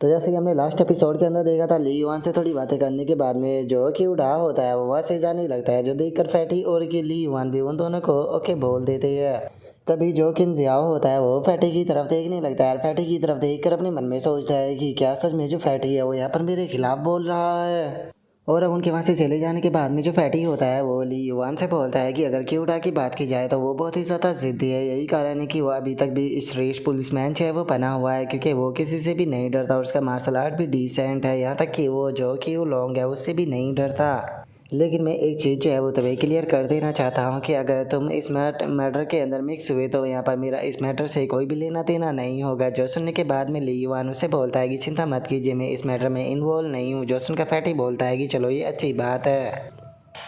तो जैसे कि हमने लास्ट एपिसोड के अंदर देखा था, ली युआन से थोड़ी बातें करने के बाद में जो कि उड़ा होता है वो वहाँ से जाने लगता है, जो देखकर फैटी और कि ली युआन भी उन दोनों को ओके बोल देते हैं। तभी जो किन जियाओ होता है वो फैटी की तरफ देखने लगता है और फैटी की तरफ देखकर अपने मन में सोचता है कि क्या सच में जो फैटी है वो यहाँ पर मेरे खिलाफ बोल रहा है। और अब उनके वहाँ से चले जाने के बाद में जो फैटी होता है वो ली युआन से बोलता है कि अगर क्यूडा की बात की जाए तो वो बहुत ही ज़्यादा ज़िद्दी है। यही कारण है कि वो अभी तक भी श्रेष्ठ पुलिसमैन जो है वो बना हुआ है, क्योंकि वो किसी से भी नहीं डरता और उसका मार्शल आर्ट भी डिसेंट है। यहाँ तक कि वो जो कि वो लॉन्ग है उससे भी नहीं डरता। लेकिन मैं एक चीज़ जो है वो तुम्हें क्लियर कर देना चाहता हूँ कि अगर तुम इस मैटर के अंदर मिक्स हुए तो यहाँ पर मेरा इस मैटर से कोई भी लेना देना नहीं होगा। जो सुनने के बाद में ली युआन उसे बोलता है कि चिंता मत कीजिए, मैं इस मैटर में इन्वॉल्व नहीं हूँ। जो सुनकर फैटी बोलता है कि चलो ये अच्छी बात है।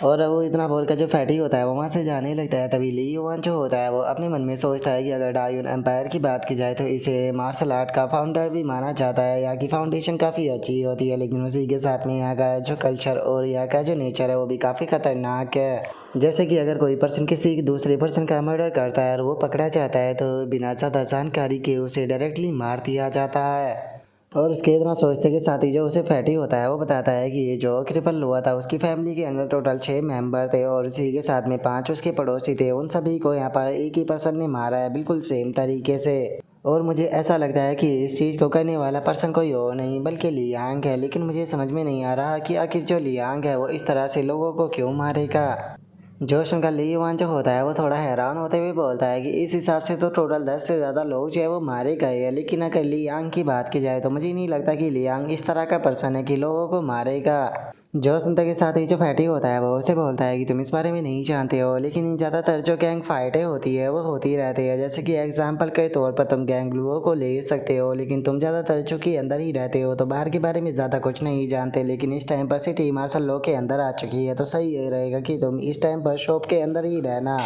और वो इतना बोलकर जो फैटी होता है वो वहाँ से जाने लगता है। तभी ली युआन जो होता है वो अपने मन में सोचता है कि अगर डायून एम्पायर की बात की जाए तो इसे मार्शल आर्ट का फाउंडर भी माना जाता है। यहाँ की फाउंडेशन काफ़ी अच्छी होती है, लेकिन उसी के साथ में यहाँ का जो कल्चर और यहाँ का जो नेचर है वो भी काफ़ी खतरनाक है। जैसे कि अगर कोई पर्सन किसी दूसरे पर्सन का मर्डर करता है और वो पकड़ा जाता है तो बिना ज़्यादा जानकारी के उसे डायरेक्टली मार दिया जाता है। और उसके इतना सोचते के साथ ही जो उसे फैटी होता है वो बताता है कि ये जो क्रिपल हुआ था उसकी फैमिली के अंदर टोटल 6 मेंबर थे और इसी के साथ में 5 उसके पड़ोसी थे। उन सभी को यहाँ पर एक ही पर्सन ने मारा है, बिल्कुल सेम तरीके से। और मुझे ऐसा लगता है कि इस चीज़ को करने वाला पर्सन कोई और नहीं बल्कि लियांग है। लेकिन मुझे समझ में नहीं आ रहा कि आखिर जो लियांग है वो इस तरह से लोगों को क्यों मारेगा। जोश उनका ली युआन जो होता है वो थोड़ा हैरान होते हुए बोलता है कि इस हिसाब से तो टोटल 10 से ज़्यादा लोग जो है वो मारे गए हैं, लेकिन अगर लियांग की बात की जाए तो मुझे नहीं लगता कि लियांग इस तरह का पर्सन है कि लोगों को मारेगा। जो सुनते के साथ ही जो फैटी होता है वो उसे बोलता है कि तुम इस बारे में नहीं जानते हो, लेकिन ज़्यादातर जो गैंग फाइटें होती है वो होती रहती है। जैसे कि एग्जाम्पल के तौर पर तुम गैंग लुओ को ले सकते हो, लेकिन तुम ज़्यादातर चूँकि अंदर ही रहते हो तो बाहर के बारे में ज़्यादा कुछ नहीं जानते। लेकिन इस टाइम पर सिटी मार्शल लॉ के अंदर आ चुकी है तो सही ये रहेगा कि तुम इस टाइम पर शॉप के अंदर ही रहना।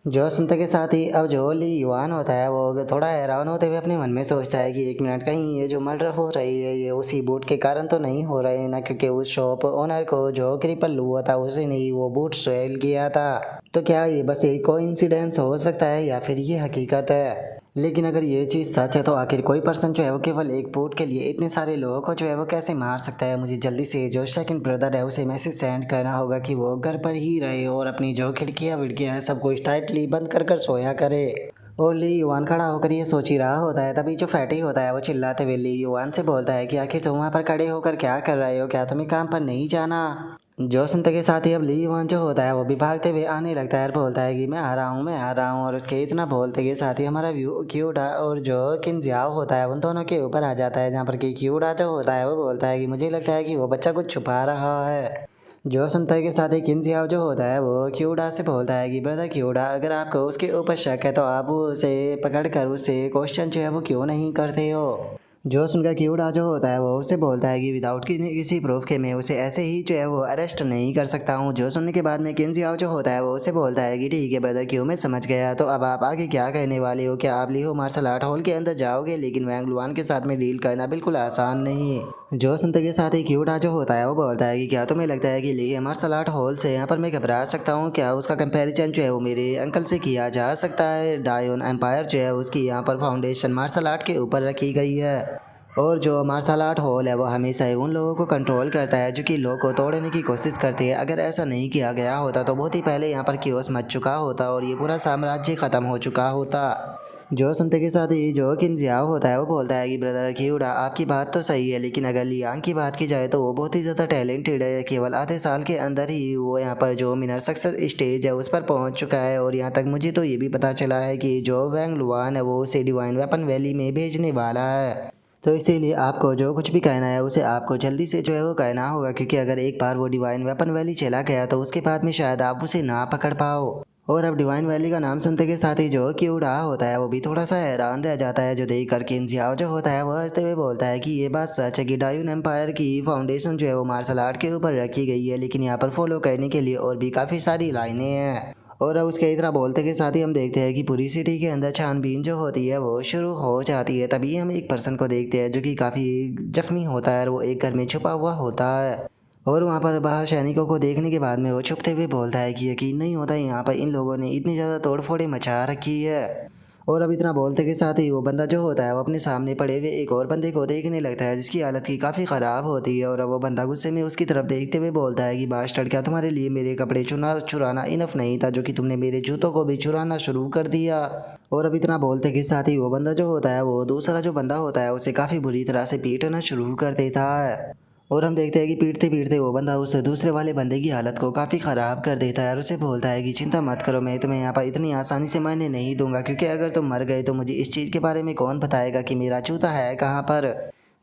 जो सुनते के साथ ही अब जो ली युआन होता है वो थोड़ा हैरान होते हुए अपने मन में सोचता है कि एक मिनट, कहीं ये जो मर्डर हो रही है ये उसी बूट के कारण तो नहीं हो रहे हैं ना, क्योंकि उस शॉप ओनर को जो क्रिपल हुआ था उसे नहीं वो बूट सेल किया था। तो क्या ये बस एक कोइंसिडेंस हो सकता है या फिर ये हकीकत है। लेकिन अगर ये चीज़ सच है तो आखिर कोई पर्सन जो है वो केवल एक बूट के लिए इतने सारे लोगों को जो है वो कैसे मार सकता है। मुझे जल्दी से जो सेकंड ब्रदर है उसे मैसेज सेंड करना होगा कि वो घर पर ही रहे और अपनी जो खिड़कियाँ विड़कियाँ हैं सब कुछ टाइटली बंद कर कर सोया करे। और ली युआन खड़ा होकर ये सोच ही रहा होता है, तभी जो फैटी होता है वो चिल्लाते हुए ली युआन से बोलता है कि आखिर तुम वहाँ पर खड़े होकर क्या कर रहे हो, क्या तुम्हें काम पर नहीं जाना। जो सुनते के साथ ही अब ली युआन जो होता है वो भी भागते हुए आने लगता है और बोलता है कि मैं आ रहा हूँ, मैं आ रहा हूँ। और उसके इतना बोलते के साथ ही हमारा व्यू क्यूडा और जो किन जियाओ होता है उन दोनों के ऊपर आ जाता है, जहाँ पर कि क्यूडा जो होता है वो बोलता है कि मुझे लगता है कि वो बच्चा कुछ छुपा रहा है। जो सुनते के साथ ही किन जियाओ जो होता है वो क्यूडा से बोलता है कि ब्रदर क्यूडा, अगर आपको उसके ऊपर शक है तो आप उसे पकड़ कर उससे क्वेश्चन जो है वो क्यों नहीं करते हो। जो सुनकर क्यूडा जो होता है वो उसे बोलता है कि विदाउट किसी प्रूफ के मैं उसे ऐसे ही जो है वो अरेस्ट नहीं कर सकता हूँ। जो सुनने के बाद में किंजियाओ जो होता है वो उसे बोलता है कि ठीक है ब्रदर क्यों, मैं समझ गया। तो अब आप आगे क्या कहने वाले हो, क्या आप लियो मार्शल आर्ट हॉल के अंदर जाओगे? लेकिन वैंग लुआन के साथ में डील करना बिल्कुल आसान नहीं। जो सुनते के साथ ही क्यूडा जो होता है वो बोलता है कि क्या तुम्हें लगता है कि लिए मार्शल आर्ट हॉल से यहाँ पर मैं घबरा सकता हूँ? क्या उसका कंपैरिजन जो है वो मेरे अंकल से किया जा सकता है? डायोन एम्पायर जो है उसकी यहाँ पर फाउंडेशन मार्शल आर्ट के ऊपर रखी गई है और जो मार्शल आर्ट हॉल है वो हमेशा ही उन लोगों को कंट्रोल करता है जो कि लॉ को तोड़ने की कोशिश करते हैं। अगर ऐसा नहीं किया गया होता तो बहुत ही पहले यहाँ पर कियोस मच चुका होता और ये पूरा साम्राज्य ख़त्म हो चुका होता। जो सुनते के साथ ही जो किन जियाओ होता है वो बोलता है कि ब्रदर क्यूडा आपकी बात तो सही है, लेकिन अगर लियांग की बात की जाए तो वो बहुत ही ज़्यादा टैलेंटेड है। केवल आधे साल के अंदर ही वो यहाँ पर जो मिनर सक्सेस स्टेज है उस पर पहुँच चुका है। और यहाँ तक मुझे तो ये भी पता चला है कि जो वैंग लुआन है वो उसे डिवाइन वेपन वैली में भेजने वाला है। तो इसीलिए आपको जो कुछ भी कहना है उसे आपको जल्दी से जो है वो कहना होगा, क्योंकि अगर एक बार वो डिवाइन वेपन वैली चला गया तो उसके बाद में शायद आप उसे ना पकड़ पाओ। और अब डिवाइन वैली का नाम सुनते के साथ ही जो क्यूडा होता है वो भी थोड़ा सा हैरान रह जाता है, जो देख कर किंजियाओ जो होता है वो हंसते हुए बोलता है कि ये बात सच है कि डायून एम्पायर की फाउंडेशन जो है वो मार्शल आर्ट के ऊपर रखी गई है, लेकिन यहाँ पर फॉलो करने के लिए और भी काफ़ी सारी लाइनें हैं। और अब उसके इतना बोलते के साथ ही हम देखते हैं कि पूरी सिटी के अंदर छानबीन जो होती है वो शुरू हो जाती है। तभी हम एक पर्सन को देखते हैं जो कि काफ़ी जख्मी होता है और वो एक घर में छुपा हुआ होता है। और वहाँ पर बाहर सैनिकों को देखने के बाद में वो छुपते हुए बोलता है कि यकीन नहीं होता यहाँ पर इन लोगों ने इतनी ज़्यादा तोड़ फोड़े मचा रखी है। और अब इतना बोलते के साथ ही वो बंदा जो होता है वो अपने सामने पड़े हुए एक और बंदे को देखने लगता है जिसकी हालत की काफ़ी ख़राब होती है। और अब वो बंदा गुस्से में उसकी तरफ देखते हुए बोलता है कि बास्टर्ड, क्या तुम्हारे लिए मेरे कपड़े चुराना इनफ नहीं था, जो कि तुमने मेरे जूतों को भी चुराना शुरू कर दिया। और अब इतना बोलते के साथ ही वो बंदा जो होता है वो दूसरा जो बंदा होता है उसे काफ़ी बुरी तरह से पीटना शुरू कर देता है। और हम देखते हैं कि पीटते पीटते वो बंदा उस दूसरे वाले बंदे की हालत को काफ़ी ख़राब कर देता है और उसे बोलता है कि चिंता मत करो, मैं तुम्हें यहाँ पर इतनी आसानी से मरने नहीं दूंगा, क्योंकि अगर तुम मर गए तो मुझे इस चीज़ के बारे में कौन बताएगा कि मेरा जूता है कहाँ पर।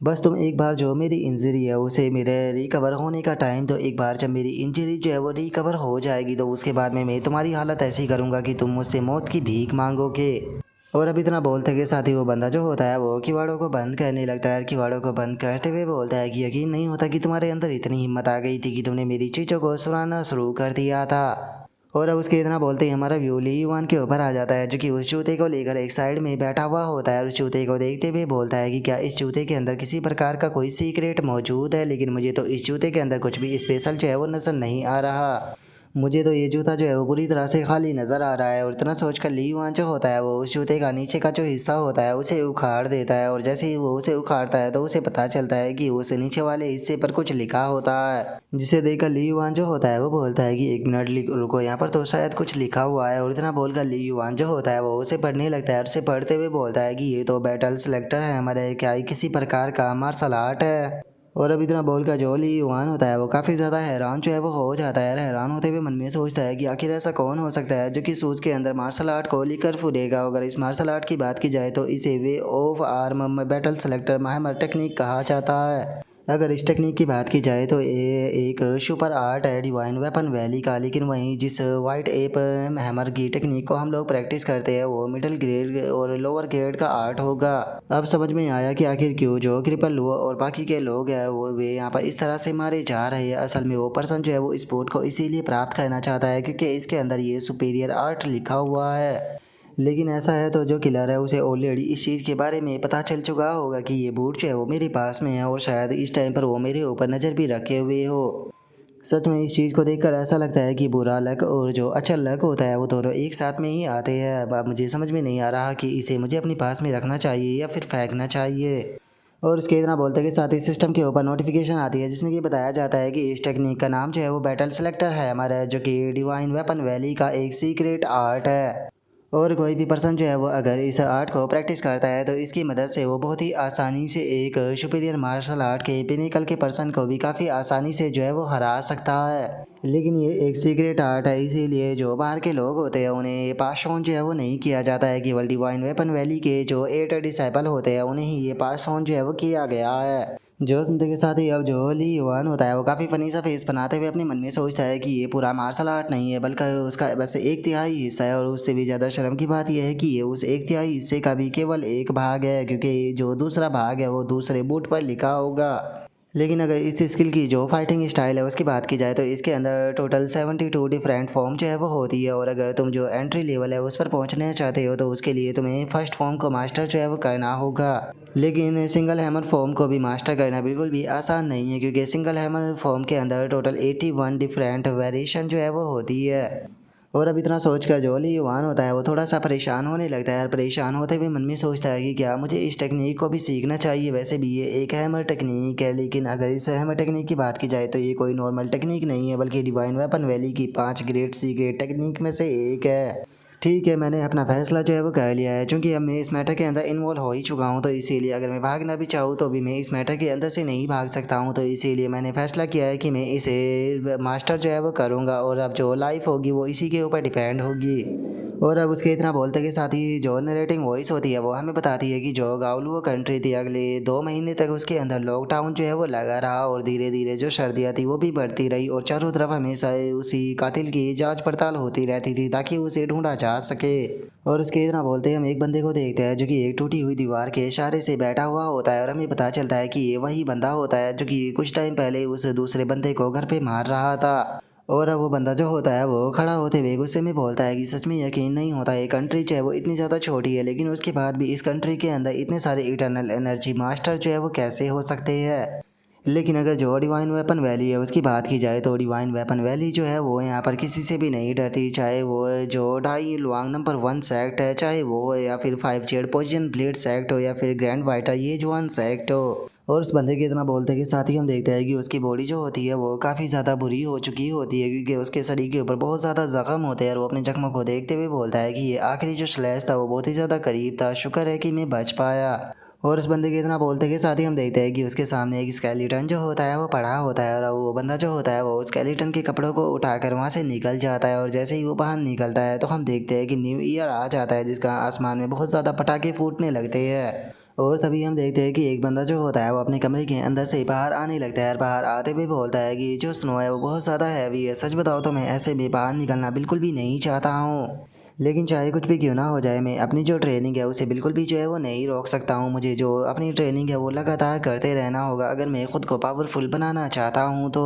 बस तुम एक बार जो मेरी इंजरी है उसे मेरे रिकवर होने का टाइम, तो एक बार जब मेरी इंजरी जो है वो रिकवर हो जाएगी तो उसके बाद में मैं तुम्हारी हालत ऐसी करूँगा कि तुम मुझसे मौत की भीख मांगोगे। और अब इतना बोलते के साथ ही वो बंदा जो होता है वो किवाड़ों को बंद करने लगता है। किवाड़ों को बंद करते हुए बोलता है कि यकीन नहीं होता कि तुम्हारे अंदर इतनी हिम्मत आ गई थी कि तुमने मेरी चीज़ों को सुनाना शुरू कर दिया था। और अब उसके इतना बोलते ही हमारा व्यू ली युवान के ऊपर आ जाता है, जो कि उस जूते को लेकर एक साइड में बैठा हुआ होता है और उस जूते को देखते हुए बोलता है कि क्या इस जूते के अंदर किसी प्रकार का कोई सीक्रेट मौजूद है, लेकिन मुझे तो इस जूते के अंदर कुछ भी स्पेशल जो है वो नज़र नहीं आ रहा। मुझे तो ये जूता जो है वो पूरी तरह से खाली नज़र आ रहा है। और इतना सोचकर ली युआन जो होता है वो उस जूते का नीचे का जो हिस्सा होता है उसे उखाड़ देता है। और जैसे ही वो उसे उखाड़ता है तो उसे पता चलता है कि उस नीचे वाले हिस्से पर कुछ लिखा होता है, जिसे देखकर ली युआन जो होता है वो बोलता है कि 1 मिनट रुको, यहाँ पर तो शायद कुछ लिखा हुआ है। और इतना बोलकर ली युआन जो होता है वो उसे पढ़ने लगता है और उसे पढ़ते हुए बोलता है कि ये तो बैटल सेलेक्टर है हमारे, क्या ये किसी प्रकार का मार्शल आर्ट है। और अब इतना बोलकर जो ली युआन होता है वो काफ़ी ज़्यादा हैरान जो है वो हो जाता है। हैरान होते हुए मन में सोचता है कि आखिर ऐसा कौन हो सकता है जो कि सूज के अंदर मार्शल आर्ट को लेकर फुरेगा। अगर इस मार्शल आर्ट की बात की जाए तो इसे way of arm battle selector महमर टेक्निक कहा जाता है। अगर इस टेक्निक की बात की जाए तो ये एक सुपर आर्ट है डिवाइन वेपन वैली का, लेकिन वहीं जिस वाइट एप हैमर की टेक्निक को हम लोग प्रैक्टिस करते हैं वो मिडिल ग्रेड और लोअर ग्रेड का आर्ट होगा। अब समझ में आया कि आखिर क्यों जो क्रिपल लो और बाकी के लोग हैं वो वे यहाँ पर इस तरह से मारे जा रहे हैं। असल में वो पर्सन जो है वो स्पोर्ट को इसीलिए प्राप्त करना चाहता है क्योंकि इसके अंदर ये सुपीरियर आर्ट लिखा हुआ है। लेकिन ऐसा है तो जो किलर है उसे ऑलरेडी इस चीज़ के बारे में पता चल चुका होगा कि ये बूट जो है वो मेरे पास में है और शायद इस टाइम पर वो मेरे ऊपर नज़र भी रखे हुए हो। सच में इस चीज़ को देखकर ऐसा लगता है कि बुरा लक और जो अच्छा लक होता है वो दोनों एक साथ में ही आते हैं। अब मुझे समझ में नहीं आ रहा कि इसे मुझे अपने पास में रखना चाहिए या फिर फेंकना चाहिए। और उसके इतना बोलते के साथ ही सिस्टम के ऊपर नोटिफिकेशन आती है जिसमें कि बताया जाता है कि इस टेक्निक का नाम जो है वो बैटल सेलेक्टर है हमारा, जो कि डिवाइन वेपन वैली का एक सीक्रेट आर्ट है। और कोई भी पर्सन जो है वो अगर इस आर्ट को प्रैक्टिस करता है तो इसकी मदद से वो बहुत ही आसानी से एक सुपीरियर मार्शल आर्ट के पिनिकल के पर्सन को भी काफ़ी आसानी से जो है वो हरा सकता है। लेकिन ये एक सीक्रेट आर्ट है, इसीलिए जो बाहर के लोग होते हैं उन्हें ये पास ऑन जो है वो नहीं किया जाता है। केवल डिवाइन वेपन वैली के जो 8 डिसाइपल होते हैं उन्हें ही ये पास ऑन जो है वो किया गया है। जो सुनते के साथ ही अब जो ली युआन होता है वो काफ़ी फनी सा फेस बनाते हुए अपने मन में सोचता है कि ये पूरा मार्शल आर्ट नहीं है बल्कि उसका बस 1/3 हिस्सा है। और उससे भी ज़्यादा शर्म की बात यह है कि ये उस 1/3 हिस्से का भी केवल एक भाग है, क्योंकि जो दूसरा भाग है वो दूसरे बूट पर लिखा होगा। लेकिन अगर इस स्किल की जो फाइटिंग स्टाइल है उसकी बात की जाए तो इसके अंदर टोटल 72 डिफरेंट फॉर्म जो है वो होती है। और अगर तुम जो एंट्री लेवल है उस पर पहुंचना चाहते हो तो उसके लिए तुम्हें फर्स्ट फॉर्म को मास्टर जो है वो करना होगा। लेकिन सिंगल हैमर फॉर्म को भी मास्टर करना बिल्कुल भी आसान नहीं है, क्योंकि सिंगल हैमर फॉर्म के अंदर टोटल 81 डिफरेंट वेरिएशन जो है वो होती है। और अब इतना सोचकर जो ली युआन होता है वो थोड़ा सा परेशान होने लगता है और परेशान होते हुए मन में सोचता है कि क्या मुझे इस टेक्निक को भी सीखना चाहिए। वैसे भी ये एक हैमर टेक्निक है, लेकिन अगर इस हैमर टेक्निक की बात की जाए तो ये कोई नॉर्मल टेक्निक नहीं है बल्कि डिवाइन वेपन वैली की 5 ग्रेट सीक्रेट टेक्निक में से एक है। ठीक है, मैंने अपना फैसला जो है वो कर लिया है, क्योंकि अब मैं इस मैटर के अंदर इन्वॉल्व हो ही चुका हूँ, तो इसीलिए अगर मैं भागना भी चाहूँ तो भी मैं इस मैटर के अंदर से नहीं भाग सकता हूँ। तो इसीलिए मैंने फैसला किया है कि मैं इसे मास्टर जो है वो करूँगा और अब जो लाइफ होगी वो इसी के ऊपर डिपेंड होगी। और अब उसके इतना बोलते के साथ ही जो नरेटिंग वॉइस होती है वो हमें बताती है कि जो गाउलू कंट्री थी अगले 2 महीने तक उसके अंदर लॉकडाउन जो है वो लगा रहा और धीरे धीरे जो सर्दियाँ थी वो भी बढ़ती रही और चारों तरफ हमेशा उसी कातिल की जांच पड़ताल होती रहती थी ताकि उसे ढूंढा जा सके। और उसके इतना बोलते हम एक बंदे को देखते हैं जो कि एक टूटी हुई दीवार के इशारे से बैठा हुआ होता है और हमें पता चलता है कि ये वही बंदा होता है जो कि कुछ टाइम पहले उस दूसरे बंदे को घर पे मार रहा था। और अब वो बंदा जो होता है वो खड़ा होते हुए गुस्से में बोलता है कि सच में यकीन नहीं होता, ये कंट्री जो है वो इतनी ज़्यादा छोटी है लेकिन उसके बाद भी इस कंट्री के अंदर इतने सारे इटर्नल एनर्जी मास्टर जो है वो कैसे हो सकते हैं। लेकिन अगर जो डिवाइन वेपन वैली है उसकी बात की जाए तो डिवाइन वेपन वैली जो है वो यहाँ पर किसी से भी नहीं डरती, चाहे वो जो ढाई लुआंग नंबर 1 सेक्ट है, चाहे वो हो या फिर 5 जेड पोजिशन ब्लेड सेक्ट हो या फिर ग्रैंड वाइटा ये जो 1 सेक्ट हो। और उस बंदे के इतना बोलते के साथ ही हम देखते हैं कि उसकी बॉडी जो होती है वो काफ़ी ज़्यादा बुरी हो चुकी होती है, क्योंकि उसके शरीर के ऊपर बहुत ज़्यादा जख्म होते हैं। और वो अपने जख्मों को देखते हुए बोलता है कि ये आखिरी जो स्लैश था वो बहुत ही ज़्यादा करीब था, शुक्र है कि मैं बच पाया। और उस बंदे के इतना बोलते के साथ ही हम देखते हैं कि उसके सामने एक स्केलेटन जो होता है वो पड़ा होता है, और वो बंदा जो होता है वो स्केलेटन के कपड़ों को उठाकर वहाँ से निकल जाता है। और जैसे ही वो बाहर निकलता है तो हम देखते हैं कि न्यू ईयर आ जाता है, जिसका आसमान में बहुत ज़्यादा पटाखे फूटने लगते हैं। और तभी हम देखते हैं कि एक बंदा जो होता है वो अपने कमरे के अंदर से बाहर आने लगता है, और बाहर आते हुए बोलता है कि जो स्नो है वो बहुत ज़्यादा हैवी है, सच बताओ तो मैं ऐसे में बाहर निकलना बिल्कुल भी नहीं चाहता हूँ। लेकिन चाहे कुछ भी क्यों ना हो जाए, मैं अपनी जो ट्रेनिंग है उसे बिल्कुल भी जो है वो नहीं रोक सकता हूँ। मुझे जो अपनी ट्रेनिंग है वो लगातार करते रहना होगा अगर मैं खुद को पावरफुल बनाना चाहता हूँ तो।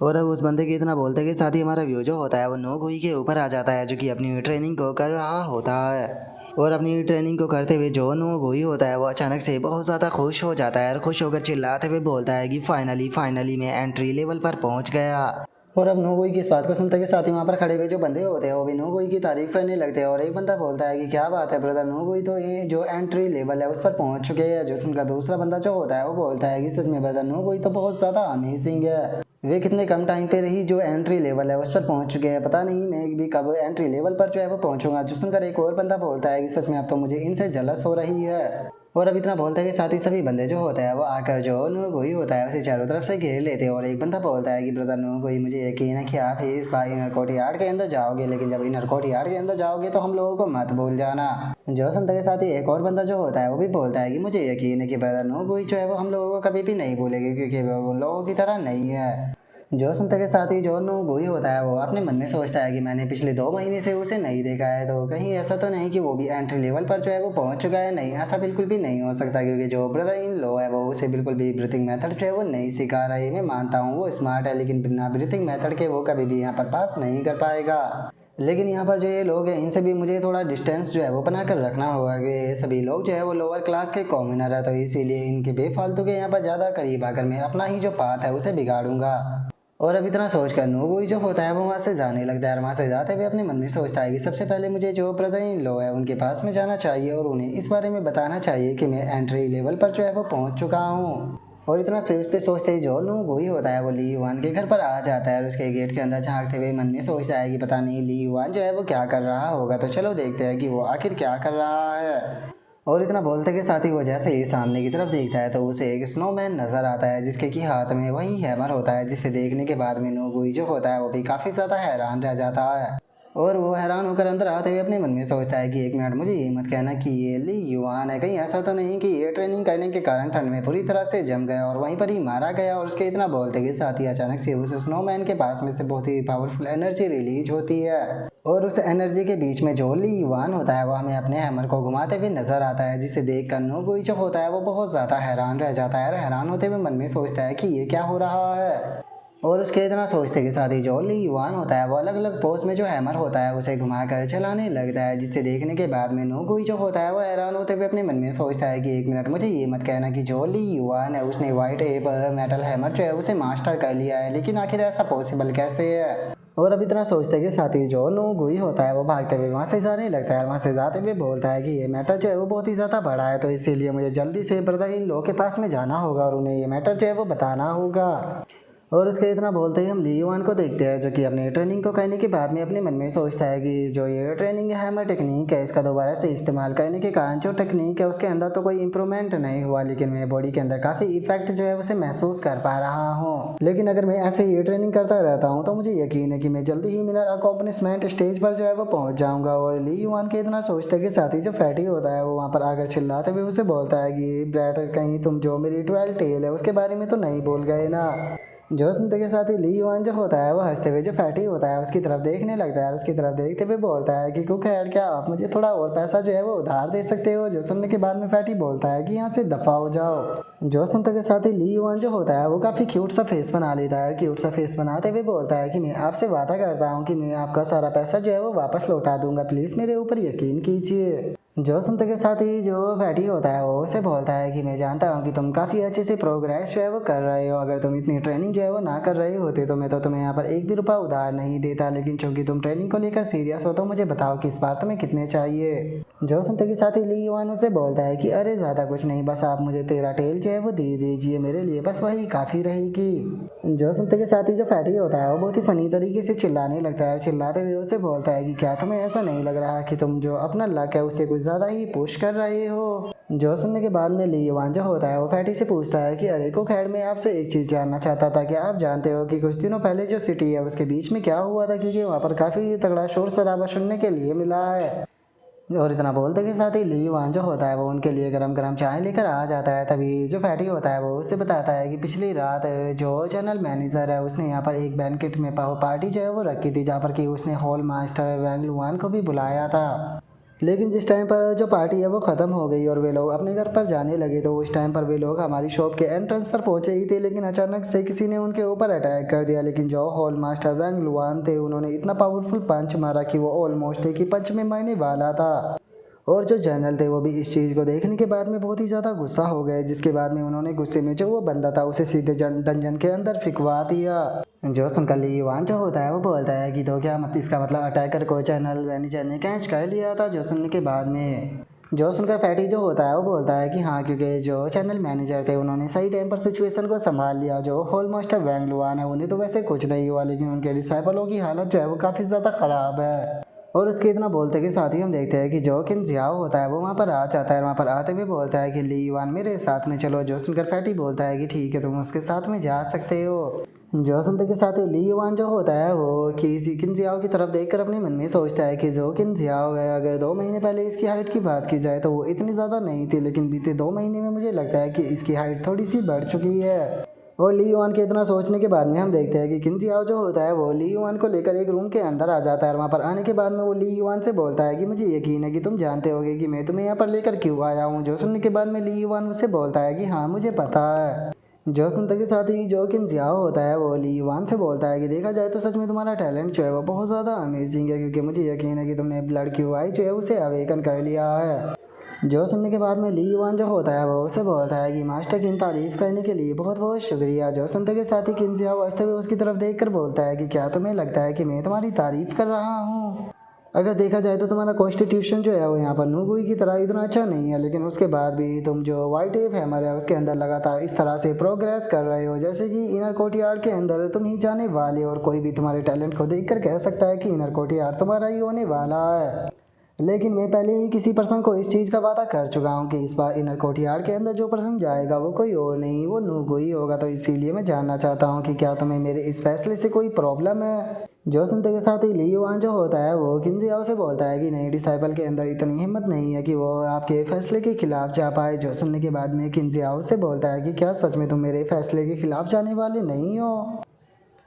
और अब उस बंदे के इतना बोलते के साथ ही हमारा व्यू जो होता है वो नो गोई के ऊपर आ जाता है, जो कि अपनी ट्रेनिंग को कर रहा होता है। और अपनी ट्रेनिंग को करते हुए जो नो गोई होता है वो अचानक से बहुत ज़्यादा खुश हो जाता है, और खुश होकर चिल्लाते हुए बोलता है कि फाइनली मैं एंट्री लेवल पर पहुँच गया। और अब नोगोई की इस बात को सुनते के साथ ही वहाँ पर खड़े हुए जो बंदे होते हैं वो भी नोगोई की तारीफ करने लगते हैं। और एक बंदा बोलता है कि क्या बात है ब्रदर, नोगोई तो ये जो एंट्री लेवल है उस पर पहुँच चुके हैं। जो उनका दूसरा बंदा जो होता है वो बोलता है कि सच में ब्रदर नोगोई तो बहुत ज़्यादा अमेजिंग है, वे कितने कम टाइम पे रही जो एंट्री लेवल है उस पर पहुंच चुके हैं, पता नहीं मैं भी कब एंट्री लेवल पर जो है वो पहुंचूंगा। जो सुनकर एक और बंदा बोलता है कि सच में अब तो मुझे इनसे जलस हो रही है। और अब इतना बोलते के साथ ही सभी बंदे जो होते हैं वो आकर जो नूगोई होता है उसे चारों तरफ से घेर लेते हैं। और एक बंदा बोलता है कि ब्रदर नूगोई, मुझे यकीन है कि आप ही इस बार इनर कोर्ट यार्ड के अंदर जाओगे, लेकिन जब इनर कोर्ट यार्ड के अंदर जाओगे तो हम लोगों को मत भूल जाना। जो सुनते के साथ ही एक और बंदा जो होता है वो भी बोलता है कि मुझे यकीन है कि ब्रदर नूगोई जो है वो हम लोगों को कभी भी नहीं भूलेगी, क्योंकि वो उन लोगों की तरह नहीं है। जो सुनते के साथ ही जो नूगोई होता है वो अपने मन में सोचता है कि मैंने पिछले 2 महीने से उसे नहीं देखा है, तो कहीं ऐसा तो नहीं कि वो भी एंट्री लेवल पर जो है वो पहुंच चुका है। नहीं, ऐसा बिल्कुल भी नहीं हो सकता, क्योंकि जो ब्रदर इन लो है वो उसे बिल्कुल भी ब्रीथिंग मेथड जो है वो नहीं सिखा रहा है। मैं मानता हूँ वो स्मार्ट है, लेकिन बिना ब्रीथिंग मेथड के वो कभी भी यहाँ पर पास नहीं कर पाएगा। लेकिन यहाँ पर जो ये लोग हैं इनसे भी मुझे थोड़ा डिस्टेंस जो है वो बना कर रखना होगा, कि ये सभी लोग जो है वो लोअर क्लास के कॉमनर है, तो इसीलिए इनके बेफालतू के यहाँ पर ज़्यादा करीब आकर मैं अपना ही जो पाथ है उसे बिगाड़ूंगा। और अब इतना सोच कर नोगोई जो होता है वो वहाँ से जाने लगता है, और वहाँ से जाते हुए अपने मन में सोचता है कि सबसे पहले मुझे जो ब्रदर इन लो है उनके पास में जाना चाहिए और उन्हें इस बारे में बताना चाहिए कि मैं एंट्री लेवल पर जो है वो पहुँच चुका हूँ। और इतना सोचते सोचते जो नोगोई होता है वो ली युआन के घर पर आ जाता है, और उसके गेट के अंदर झांकते हुए मन में सोचता है कि पता नहीं ली युआन जो है वो क्या कर रहा होगा, तो चलो देखते हैं कि वो आखिर क्या कर रहा है। और इतना बोलते के साथ ही वो जैसे ही सामने की तरफ देखता है तो उसे एक स्नोमैन नज़र आता है, जिसके की हाथ में वही हैमर होता है, जिसे देखने के बाद में नोगोई जो होता है वो भी काफ़ी ज़्यादा हैरान रह जाता है। और वो हैरान होकर अंदर आते हुए अपने मन में सोचता है कि एक मिनट, मुझे ये मत कहना कि ये ली युआन है, कहीं ऐसा तो नहीं कि ये ट्रेनिंग करने के कारण ठंड में पूरी तरह से जम गया और वहीं पर ही मारा गया। और उसके इतना बोलते के साथ ही अचानक से उस स्नोमैन के पास में से बहुत ही पावरफुल एनर्जी रिलीज होती है, और उस एनर्जी के बीच में जो ली युआन होता है वो हमें अपने हैमर को घुमाते हुए नजर आता है, जिसे देख कर नोगोई जो होता है वो बहुत ज़्यादा हैरान रह जाता है। और हैरान होते हुए मन में सोचता है कि ये क्या हो रहा है। और उसके इतना सोचते के साथ ही जो ली युआन होता है वो अलग अलग पोज में जो हैमर होता है उसे घुमा कर चलाने लगता है, जिसे देखने के बाद में नोगोई जो होता है वो हैरान होते हुए अपने मन में सोचता है कि एक मिनट, मुझे ये मत कहना कि जो ली युआन है उसने वाइट एप मेटल हैमर जो है उसे मास्टर कर लिया है, लेकिन आखिर ऐसा पॉसिबल कैसे है। और अब इतना सोचते के साथ ही जो नोगोई होता है वो भागते हुए वहाँ से जाने लगता है, वहाँ से जाते हुए बोलता है कि ये मैटर जो है वो बहुत ही ज़्यादा बड़ा है, तो इसीलिए मुझे जल्दी से ब्रदर इन लो के पास में जाना होगा और उन्हें ये मैटर जो है वो बताना होगा। और उसके इतना बोलते ही हम ली युआन को देखते हैं, जो कि अपनी ट्रेनिंग को करने के बाद में अपने मन में सोचता है कि जो ये ट्रेनिंग है हमारी टेक्निक है, इसका दोबारा से इस्तेमाल करने के कारण जो टेक्निक है उसके अंदर तो कोई इंप्रूवमेंट नहीं हुआ, लेकिन मेरे बॉडी के अंदर काफ़ी इफेक्ट जो है उसे महसूस कर पा रहा हूँ। लेकिन अगर मैं ऐसे ये ट्रेनिंग करता रहता हूँ तो मुझे यकीन है कि मैं जल्दी ही मेरा अकॉम्प्लिशमेंट स्टेज पर जो है वो पहुँच जाऊँगा। और ली युआन के इतना सोचते के साथ ही जो फैटी होता है वो वहाँ पर आकर चिल्लाते हुए उसे बोलता है कि ब्रैट, कहीं तुम जो मेरी 12 टेल है उसके बारे में तो नहीं बोल गए ना। जो सुनते के साथ ही ली युआन जो होता है वो हंसते हुए जो फैटी होता है उसकी तरफ देखने लगता है, और उसकी तरफ देखते हुए बोलता है कि कुक हेड, क्या आप मुझे थोड़ा और पैसा जो है वो उधार दे सकते हो। जो सुनने के बाद में फैटी बोलता है कि यहाँ से दफा हो जाओ। जो सुनते के साथ ही ली युआन जो होता है वो काफ़ी क्यूट सा फेस बना लेता है, क्यूट सा फेस बनाते हुए बोलता है कि मैं आपसे वादा करता हूँ कि मैं आपका सारा पैसा जो है वो वापस लौटा दूंगा, प्लीज़ मेरे ऊपर यकीन कीजिए। जो सुनते के साथ ही जो फैटी होता है वो उसे बोलता है कि मैं जानता हूँ कि तुम काफ़ी अच्छे से प्रोग्रेस जो है वो कर रहे हो, अगर तुम इतनी ट्रेनिंग जो है वो ना कर रहे होते तो मैं तो तुम्हें यहाँ पर एक भी रुपया उधार नहीं देता, लेकिन चूंकि तुम ट्रेनिंग को लेकर सीरियस हो तो मुझे बताओ कि इस बार तुम्हें कितने चाहिए। जो सुनते के साथ ही ली युआन उसे बोलता है कि अरे ज़्यादा कुछ नहीं, बस आप मुझे 13 टेल जो है वो दे दीजिए, मेरे लिए बस वही काफ़ी रहेगी। जो सुनते के साथ ही जो फैटी होता है वो बहुत ही फनी तरीके से चिल्लाने लगता है, चिल्लाते हुए उसे बोलता है कि क्या तुम्हें ऐसा नहीं लग रहा कि तुम जो अपना लक है उससे कुछ ज़्यादा ही पुश कर रहे हो। जो सुनने के बाद में ली युआन जो होता है वो फैटी से पूछता है कि अरे को खैर मैं आपसे एक चीज़ जानना चाहता था कि आप जानते हो कि कुछ दिनों पहले जो सिटी है उसके बीच में क्या हुआ था, क्योंकि वहाँ पर काफ़ी तगड़ा शोर शराबा सुनने के लिए मिला है। और इतना बोलते के साथ ही ली युआन जो होता है वो उनके लिए गरम गरम चाय लेकर आ जाता है। तभी जो फैटी होता है वो उससे बताता है कि पिछली रात जो जनरल मैनेजर है उसने यहाँ पर एक बैंकेट में पार्टी जो है वो रखी थी, जहाँ पर कि उसने हॉल मास्टर वैंग लुआन को भी बुलाया था। लेकिन जिस टाइम पर जो पार्टी है वो ख़त्म हो गई और वे लोग अपने घर पर जाने लगे तो उस टाइम पर वे लोग हमारी शॉप के एंट्रेंस पर पहुंचे ही थे, लेकिन अचानक से किसी ने उनके ऊपर अटैक कर दिया। लेकिन जो हॉल मास्टर वैंग लुआन थे उन्होंने इतना पावरफुल पंच मारा कि वो ऑलमोस्ट एक ही पंच में मरने वाला था। और जो जनरल थे वो भी इस चीज़ को देखने के बाद में बहुत ही ज़्यादा गुस्सा हो गए, जिसके बाद में उन्होंने गुस्से में जो वो बंदा था उसे सीधे डंजन के अंदर फिकवा दिया। जो सुनकर ली युआन जो होता है वो बोलता है कि तो क्या मत इसका मतलब अटैकर को जनरल मैनेजर ने कैच कर लिया था। जो सुनने के बाद में जो सुनकर फैटी जो होता है वो बोलता है कि हाँ, क्योंकि जो चैनल मैनेजर थे उन्होंने सही टाइम पर सिचुएशन को संभाल लिया। जो हॉल मास्टर वैंग लुआन है उन्हें तो वैसे कुछ नहीं हुआ, लेकिन उनके डिसाइपलों की हालत जो है वो काफ़ी ज़्यादा ख़राब है। और उसके इतना बोलते के साथ ही हम देखते हैं कि जो किन जियाओ होता है वो वहाँ पर आ जाता है। वहाँ पर आते हुए बोलता है कि ली युआन मेरे साथ में चलो। जो सुनकर फैटी बोलता है कि ठीक है तुम उसके साथ में जा सकते हो। जो सुनते के साथ ही ली युआन जो होता है वो किसी किन जियाओ की तरफ देखकर अपने मन में सोचता है कि जो किन जियाओ है, अगर 2 महीने पहले इसकी हाइट की बात की जाए तो वो इतनी ज़्यादा नहीं थी, लेकिन बीते 2 महीने में मुझे लगता है कि इसकी हाइट थोड़ी सी बढ़ चुकी है। और ली युआन के इतना सोचने के बाद में हम देखते हैं कि किन जियाओ जो होता है वो ली युआन को लेकर एक रूम के अंदर आ जाता है। और वहाँ पर आने के बाद में वो ली युआन से बोलता है कि मुझे यकीन है कि तुम जानते होगे कि मैं तुम्हें यहाँ पर लेकर क्यों आया हूँ। जो सुनने के बाद में ली युआन उससे बोलता है कि हाँ मुझे पता है। जो सुनते के साथ ही जो किन जियाओ होता है वो ली युआन से बोलता है कि देखा जाए तो सच में तुम्हारा टैलेंट जो है वो बहुत ज़्यादा अमेजिंग है, क्योंकि मुझे यकीन है कि तुमने ब्लड क्यू आई जो है उसे अवेकन कर लिया है। जो सुनने के बाद में ली युआन जो होता है वो उसे बोलता है कि मास्टर की तारीफ़ करने के लिए बहुत बहुत शुक्रिया। जो सुनते के साथ ही किन जियाओ हंसते हुए उसकी तरफ देख कर बोलता है कि क्या तुम्हें लगता है कि मैं तुम्हारी तारीफ़ कर रहा हूँ। अगर देखा जाए तो तुम्हारा कॉन्स्टिट्यूशन जो है वो यहाँ पर नूगुई की तरह इतना अच्छा नहीं है, लेकिन उसके बाद भी तुम जो वाइट एप हैमर है उसके अंदर लगातार इस तरह से प्रोग्रेस कर रहे हो, जैसे कि इनर कोर्टयार्ड के अंदर तुम ही जाने वाले, और कोई भी तुम्हारे टैलेंट को देखकर कह सकता है कि इनर कोर्टयार्ड तुम्हारा ही होने वाला है। लेकिन मैं पहले ही किसी पर्सन को इस चीज़ का वादा कर चुका हूँ कि इस बार इनर कोर्टयार्ड के अंदर जो पर्सन जाएगा वो कोई और नहीं, वो नूगो ही होगा। तो इसीलिए मैं जानना चाहता हूँ कि क्या तुम्हें मेरे इस फैसले से कोई प्रॉब्लम है। जो सुनते के साथ ही ली युआन जो होता है वो किन जियाओ से बोलता है कि नहीं, डिसाइपल के अंदर इतनी हिम्मत नहीं है कि वो आपके फैसले के खिलाफ जा पाए। जो सुनने के बाद में किन जियाओ से बोलता है कि क्या सच में तुम मेरे फैसले के खिलाफ जाने वाले नहीं हो।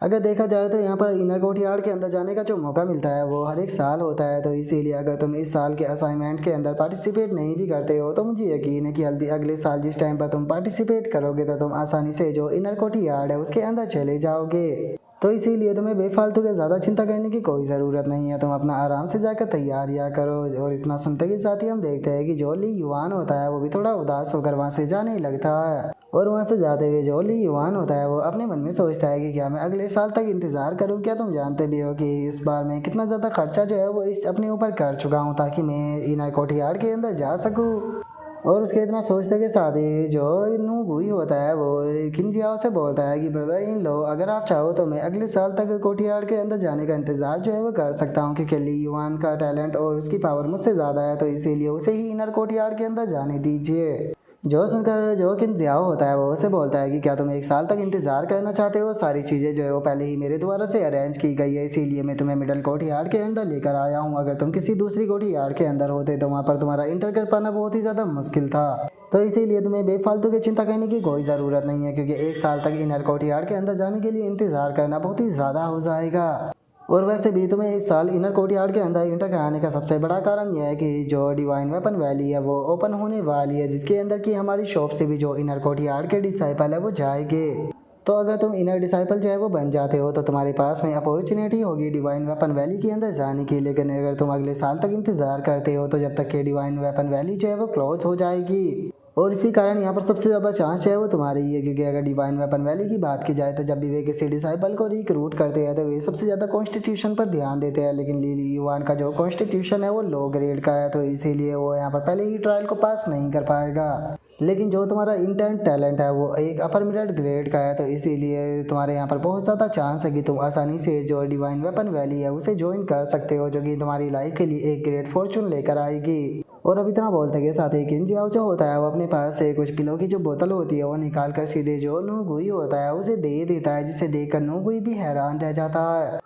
अगर देखा जाए तो यहाँ पर इनर कोर्टयार्ड के अंदर जाने का जो मौका मिलता है वो हर एक साल होता है, तो इसीलिए अगर तुम इस साल के असाइनमेंट के अंदर पार्टिसिपेट नहीं भी करते हो तो मुझे यकीन है कि अगले साल जिस टाइम पर तुम पार्टिसिपेट करोगे तो तुम आसानी से जो इनर कोर्टयार्ड है उसके अंदर चले जाओगे। तो इसीलिए तुम्हें बेफालतू के ज़्यादा चिंता करने की कोई ज़रूरत नहीं है, तुम अपना आराम से जाकर तैयारियाँ करो। और इतना सुनते के साथ ही हम देखते हैं कि जो ली युआन होता है वो भी थोड़ा उदास होकर वहाँ से जाने लगता है। और वहाँ से जाते हुए जो ली युआन होता है वो अपने मन में सोचता है कि क्या मैं अगले साल तक इंतज़ार करूँ। क्या तुम जानते भी हो कि इस बार मैं कितना ज़्यादा खर्चा जो है वो अपने ऊपर कर चुका हूँ ताकि मैं इनर कोर्टयार्ड के अंदर जा सकूँ। और उसके इतना सोचते के साथ ही जो नूगुई होता है वो किन जियाओ से बोलता है कि ब्रदर इन लो, अगर आप चाहो तो मैं अगले साल तक कोर्टयार्ड के अंदर जाने का इंतज़ार जो है वो कर सकता हूँ, क्योंकि ली युआन का टैलेंट और उसकी पावर मुझसे ज़्यादा है, तो इसीलिए उसे ही इनर कोर्टयार्ड के अंदर जाने दीजिए। जो सुनकर जो किन जियाओ होता है वो उसे बोलता है कि क्या तुम 1 साल तक इंतज़ार करना चाहते हो। सारी चीज़ें जो है वो पहले ही मेरे द्वारा से अरेंज की गई है, इसीलिए मैं तुम्हें मिडल कोर्टयार्ड के अंदर लेकर आया हूँ। अगर तुम किसी दूसरी कोर्टयार्ड के अंदर होते तो वहाँ पर तुम्हारा इंटर कर पाना बहुत ही ज़्यादा मुश्किल था, तो इसीलिए तुम्हें बेफालतू की चिंता करने की कोई ज़रूरत नहीं है, क्योंकि 1 साल तक इनर कोर्टयार्ड के अंदर जाने के लिए इंतज़ार करना बहुत ही ज़्यादा हो जाएगा। और वैसे भी तुम्हें इस साल इनर कोर्टयार्ड के अंदर इंटर कराने का सबसे बड़ा कारण यह है कि जो डिवाइन वेपन वैली है वो ओपन होने वाली है, जिसके अंदर की हमारी शॉप से भी जो इनर कोर्टयार्ड के डिसाइपल है वो जाएंगे। तो अगर तुम इनर डिसाइपल जो है वो बन जाते हो तो तुम्हारे पास में अपॉर्चुनिटी होगी डिवाइन वेपन वैली के अंदर जाने की। लेकिन अगर तुम अगले साल तक इंतज़ार करते हो तो जब तक कि डिवाइन वेपन वैली जो है वो क्लोज हो जाएगी। और इसी कारण यहाँ पर सबसे ज़्यादा चांस जो है वो तुम्हारी ही है, क्योंकि अगर डिवाइन वेपन वैली की बात की जाए तो जब भी वे किसी डिसाइपल को रिक्रूट करते हैं तो वे सबसे ज़्यादा कॉन्स्टिट्यूशन पर ध्यान देते हैं। लेकिन ली युवान का जो कॉन्स्टिट्यूशन है वो लो ग्रेड का है, तो इसीलिए वो यहाँ पर पहले ही ट्रायल को पास नहीं कर पाएगा। लेकिन जो तुम्हारा इंटेंट टैलेंट है वो एक अपर मिडल ग्रेड का है, तो इसीलिए तुम्हारे यहाँ पर बहुत ज़्यादा चांस है कि तुम आसानी से जो डिवाइन वेपन वैली है उसे ज्वाइन कर सकते हो, जो कि तुम्हारी लाइफ के लिए एक ग्रेट फॉर्चून लेकर आएगी। और अब इतना बोलते के साथ ही किन जियाओ जो होता है वो अपने पास से कुछ पिलो की जो बोतल होती है वो निकाल कर सीधे जो नूगुई होता है उसे दे देता है, जिसे देखकर नूगुई भी हैरान रह जाता है।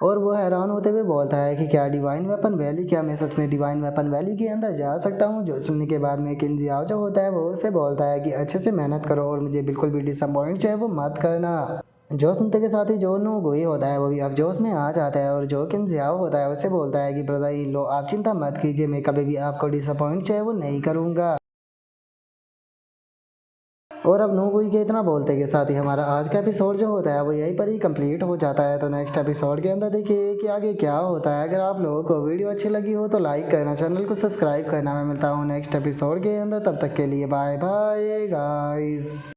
और वो हैरान होते हुए बोलता है कि क्या डिवाइन वेपन वैली, क्या मैं सच में डिवाइन वेपन वैली के अंदर जा सकता हूँ। जो सुनने के बाद में किन जियाओ जो होता है वो उससे बोलता है कि अच्छे से मेहनत करो और मुझे बिल्कुल भी डिसअपॉइंट जो है वो मत करना। जो सुनते के साथ ही जो नूगुई होता है वो भी अब जोश में आ जाता है और जो किन जियाओ होता है उससे बोलता है कि ब्रदर इन लो, आप चिंता मत कीजिए, मैं कभी भी आपको डिसअपॉइंट जो है वो नहीं करूँगा। और अब नूगुई के इतना बोलते के साथ ही हमारा आज का एपिसोड जो होता है वो यहीं पर ही कंप्लीट हो जाता है। तो नेक्स्ट एपिसोड के अंदर देखिए कि आगे क्या होता है। अगर आप लोगों को वीडियो अच्छी लगी हो तो लाइक करना, चैनल को सब्सक्राइब करना। मैं मिलता हूँ नेक्स्ट एपिसोड के अंदर, तब तक के लिए बाय बाय गाइस।